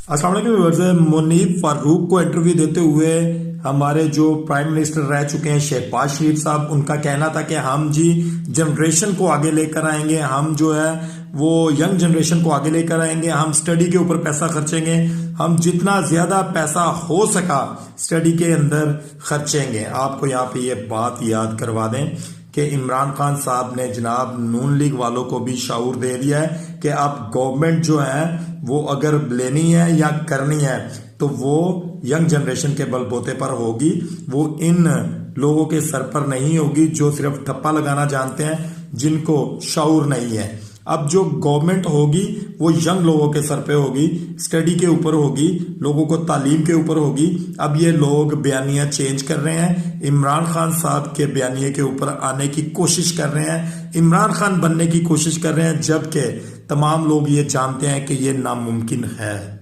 अस्सलाम वालेकुम व्यूअर्स। मुनीब फारूक को इंटरव्यू देते हुए हमारे जो प्राइम मिनिस्टर रह चुके हैं शहबाज शरीफ साहब, उनका कहना था कि हम जी जनरेशन को आगे लेकर आएंगे, हम जो है वो यंग जनरेशन को आगे लेकर आएंगे, हम स्टडी के ऊपर पैसा खर्चेंगे, हम जितना ज्यादा पैसा हो सका स्टडी के अंदर खर्चेंगे। आपको यहाँ पे ये बात याद करवा दें कि इमरान खान साहब ने जनाब नून लीग वालों को भी शाऊर दे दिया है कि अब गवर्नमेंट जो है वो अगर लेनी है या करनी है तो वो यंग जनरेशन के बलबूते पर होगी, वो इन लोगों के सर पर नहीं होगी जो सिर्फ ठप्पा लगाना जानते हैं, जिनको शाऊर नहीं है। अब जो गवर्नमेंट होगी वो यंग लोगों के सर पे होगी, स्टडी के ऊपर होगी, लोगों को तालीम के ऊपर होगी। अब ये लोग बयानियां चेंज कर रहे हैं, इमरान खान साहब के बयानिए के ऊपर आने की कोशिश कर रहे हैं, इमरान खान बनने की कोशिश कर रहे हैं, जबकि तमाम लोग ये जानते हैं कि ये नामुमकिन है।